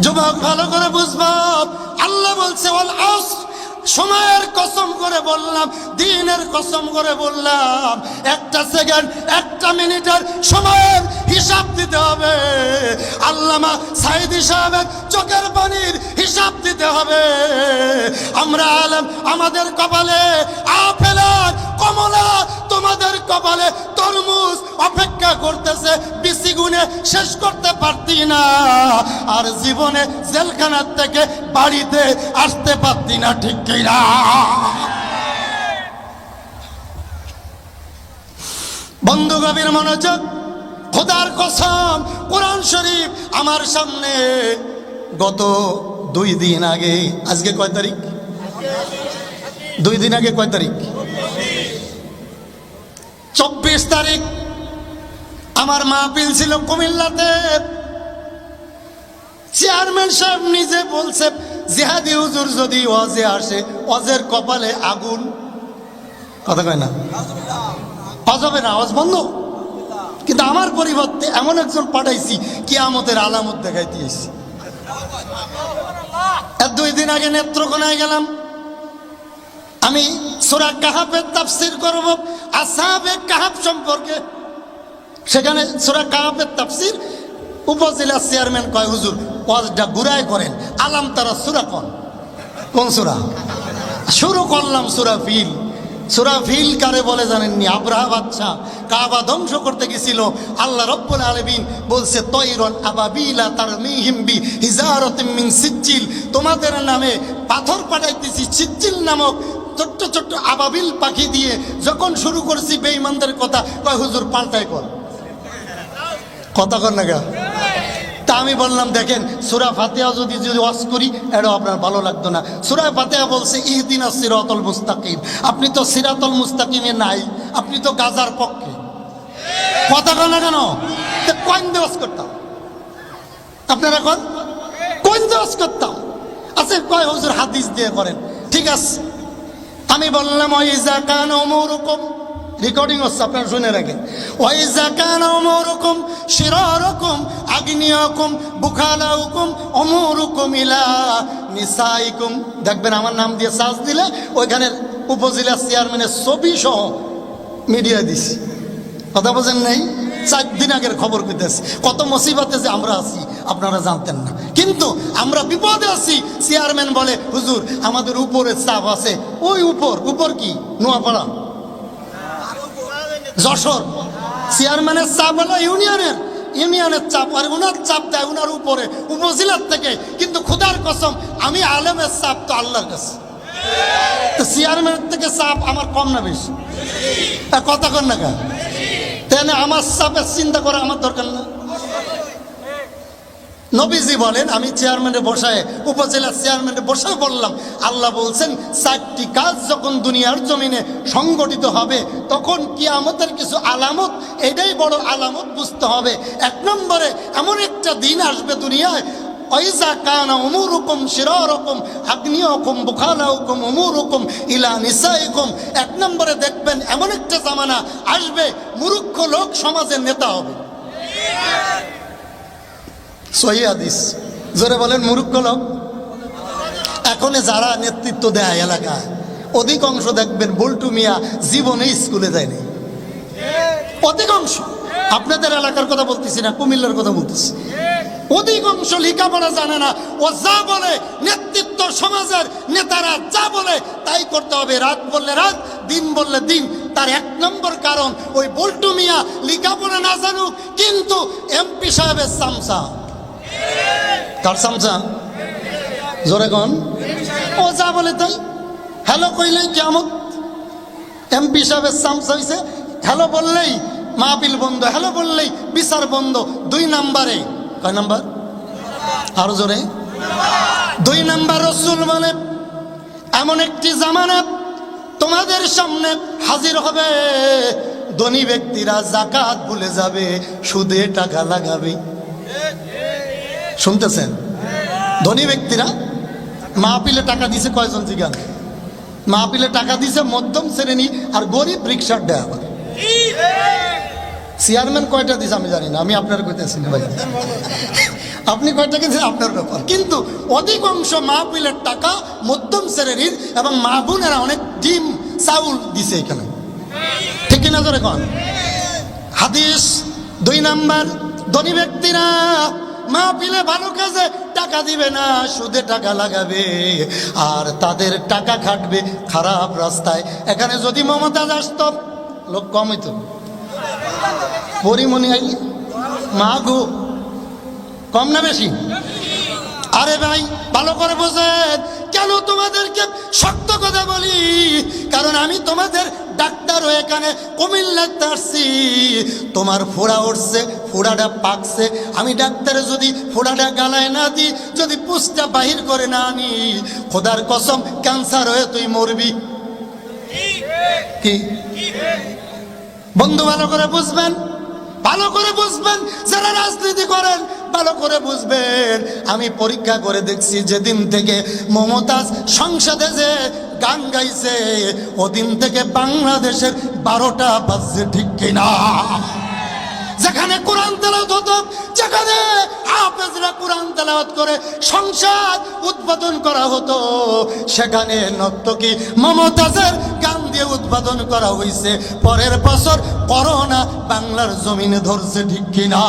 যুবক ভালো করে বুঝবা, আল্লাহ বলছে ওয়াল আসর, সময়ের কসম করে বললাম, দিনের কসম করে বললাম, একটা সেকেন্ড একটা মিনিটের সময়ের হিসাব দিতে হবে। আল্লামা সাইদি সাহেবের চোখের পানির হিসাব দিতে হবে। আমরা আলেম, আমাদের কপালে আপেল আর কমলা, তোমাদের কপালে তরমুজ অপেক্ষা করতেছে, বিসি গুনে শেষ করতে পারতি না, আর জীবনে জেলখানার থেকে বাড়িতে আসতে পারতি না, ঠিক কিনা? বন্ধু গভীর মনোযোগ, খোদার কসম, কোরআন শরীফ আমার সামনে। গত 2 দিন আগে, আজকে কয় তারিখ? 2 দিন আগে কয় তারিখ? 24 তারিখ আমার মাহফিল ছিল কুমিল্লাতে। চেয়ারম্যান সাহেব নিজে বলছে, জিহাদি হুজুর যদি ওয়াজে আসে, ওয়াজের কপালে আগুন। কথা কয় না, হবে না, ওয়াজ বন্ধ। কিন্তু আমার পরিবর্তে এমন একজন পাঠাইছি, কিয়ামতের আলামত দেখাইতে এসেছি। 2 দিন আগে নেত্রকোনায় গেলাম, আমি সূরা কাহাফের তাফসীর করব, আসহাবে কাহাফ সম্পর্কে। সেখানে সূরা কাহাফের তাফসীর, উপজেলা চেয়ারম্যান কয়, হুজুর ওয়াজটা ঘুরায় করেন, আলাম তারা সূরা কোন সূরা? শুরু করলাম সূরা ফিল। সূরা ফিল কারে বলে জানেননি? আব্রাহা বাদশা কাবা ধ্বংস করতে গেছিল, আল্লাহ রাব্বুল আলামিন বলছে, তয়রন আবাবিলা তারমিহিম বিহিজারাতিন মিন সিজ্জিল, তোমাদের নামে পাথর পাঠাইতেছি সিজ্জিল নামক ছোট্ট ছোট্ট আবাবিল পাখি দিয়ে। যখন শুরু করছি বেঈমানদের কথা, কয় হুজুর পাল্টাই কর, কথা কর না গা। তা আমি বললাম, দেখেন সূরা ফাতিহা যদি ওয়াজ করি, এটা আপনার ভালো লাগতো না। সূরা ফাতিহা বলছে ইহদিনাস সিরাতাল মুস্তাকিম, আপনি তো সিরাতাল মুস্তাকিমে নাই, আপনি তো গাজার পক্ষে। কথা কর না কেন? কোন ওয়াজ করতাম আপনারা, কোন ওয়াজ করতাম? আচ্ছা কয় হুজুর হাদিস দিয়ে করেন, ঠিক আছে। আমি বললাম, ওয়াইজা কানা উমুরুকুম, রেকর্ডিং হচ্ছে, আপনারা শুনে রাখেন। ওয়াইজা কানা উমুরুকুম শিরারুকুম আগনিয়াকুম বুখালাউকুম উমুরুকুম ইলা নিসাইকুম। দেখবেন আমার নাম দিয়ে সার্চ দিলে ওইখানে উপজেলা চেয়ারম্যানের ছবি সহ মিডিয়া দিছি। কথা বোঝেন নাই? 4 দিন আগের খবর পেতেছি। কত মুসিবতে যে আমরা আছি আপনারা জানতেন না, কিন্তু আমরা বিপদে আছি। চেয়ারম্যান বলে, হুজুর আমাদের উপরে চাপ আছে। ওই উপর কি নোয়াপাড়া, যশোর? চেয়ারম্যানের চাপ হলো ইউনিয়নের চাপ, আর উনার চাপ দেয় উনার উপরে উপজেলার থেকে। কিন্তু খোদার কসম, আমি আলেমের চাপ তো আল্লাহর কাছে। তো চেয়ারম্যানের থেকে চাপ আমার কম না বেশি? কথা কর না কেন? তাহলে আমার চাপের চিন্তা করা আমার দরকার না। নবীজি বলেন, আমি চেয়ারম্যানে বসায়, উপজেলার চেয়ারম্যানে বসায় বললাম, আল্লাহ বলছেন 4টি কাজ যখন দুনিয়ার জমিনে সংগঠিত হবে, তখন কিয়ামতের কিছু আলামত, এটাই বড় আলামত বুঝতে হবে। 1 নম্বরে এমন একটা দিন আসবে দুনিয়ায়, ওয়াইজা কানা উমুরুকুম শিরারুকুম আগনিয়াকুম বুখালাউকুম উমুরুকুম ইলা নিসাইকুম। 1 নম্বরে দেখবেন এমন একটা জামানা আসবে, মূর্খ লোক সমাজের নেতা হবে। সহিহ হাদিস, জোরে বলেন, মূর্খ লোক। এখন যারা নেতৃত্ব দেয় এলাকায়, অধিকাংশ দেখবেন বল্টু মিয়া জীবনে স্কুলে যায়নি। অধিকাংশ, আপনাদের এলাকার কথা বলতেছি না, কুমিল্লার কথা বলতেছি। অধিকাংশ লেখাপড়া জানে না। ও যা বলে, নেতৃত্ব সমাজের নেতারা যা বলে তাই করতে হবে। রাত বললে রাত, দিন বললে দিন। তার 1 নম্বর কারণ, ওই বল্টু মিয়া লেখাপড়া না জানুক, কিন্তু এমপি সাহেবের চামচা। তার চামচা, জোরে কন। ও যা বলে তাই, হ্যালো কইলেই কিয়ামত। এমপি সাহেবের চামচা হইছে, হ্যালো বললেই মাহফিল বন্ধ, হ্যালো বললেই বিচার বন্ধ। 2 নম্বরে, কয় নাম্বার? আরো জোরে। 2 নম্বর, রাসূল বলে, এমন একটি জামানা তোমাদের সামনে হাজির হবে, ধনী ব্যক্তিরা যাকাত ভুলে যাবে, সুদে টাকা লাগাবে। শুনতেছেন? ধনী ব্যক্তিরা মাহফিলে টাকা দিছে কয়জন? জিগান। মাহফিলে টাকা দিছে মধ্যম শ্রেণী আর গরিব রিক্সার ড্রাইভার। চেয়ারম্যান কয়টা দিছে আমি জানি না, আমি আপনার কইতেছি না ভাই, আপনি কয়টা কিনছেন আপনার ব্যাপার। কিন্তু অধিকাংশ মাহফিলের টাকা মধ্যম শ্রেণীর এবং মা বোনেরা অনেক ডিম চাউল দিছে এখানে, ঠিক কিনা ধরে কন। হাদিস 2 নাম্বার, ধনী ব্যক্তিরা মাহফিলে ভালো কাজে টাকা দিবে না, সুদে টাকা লাগাবে আর তাদের টাকা খাটবে খারাপ রাস্তায়। এখানে যদি মমতাজ আসতো লোক কম হইতো, পরিমণি আইলি মা গো, কম না বেশি? আরে ভাই ভালো করে বোঝেন, কেন তোমাদেরকে শক্ত কথা বলি, কারণ আমি তোমাদের ডাক্তার হয়ে এখানে কুমিল্লাতে আসছি। তোমার ফোড়া উঠছে, ফোড়াটা পাকছে, আমি ডাক্তারে যদি ফোড়াটা গালায় না দিই, যদি পুষটা বাহির করে না আনি, খোদার কসম ক্যান্সার হয়ে তুই মরবি। কি বন্ধু ভালো করে বুঝবেন, ভালো করে বুঝবেন, যারা রাজনীতি করেন ভালো করে বুঝবেন। আমি পরীক্ষা করে দেখছি, যেদিন থেকে মমতাজ সংসদে যে গান গাইছে ওদিন থেকে বাংলাদেশের 12টা বাজছে, ঠিক কিনা? যেখানে কোরআন তেলাওয়াত হতো, যেখানে হাফেজরা কোরআন তেলাওয়াত করে সংসদ উদ্বোধন করা হতো, সেখানে নর্তকী মমতাজের গান দিয়ে উদ্বোধন করা হয়েছে। পরের বছর করোনা বাংলার জমিনে ধরছে, ঠিক কিনা?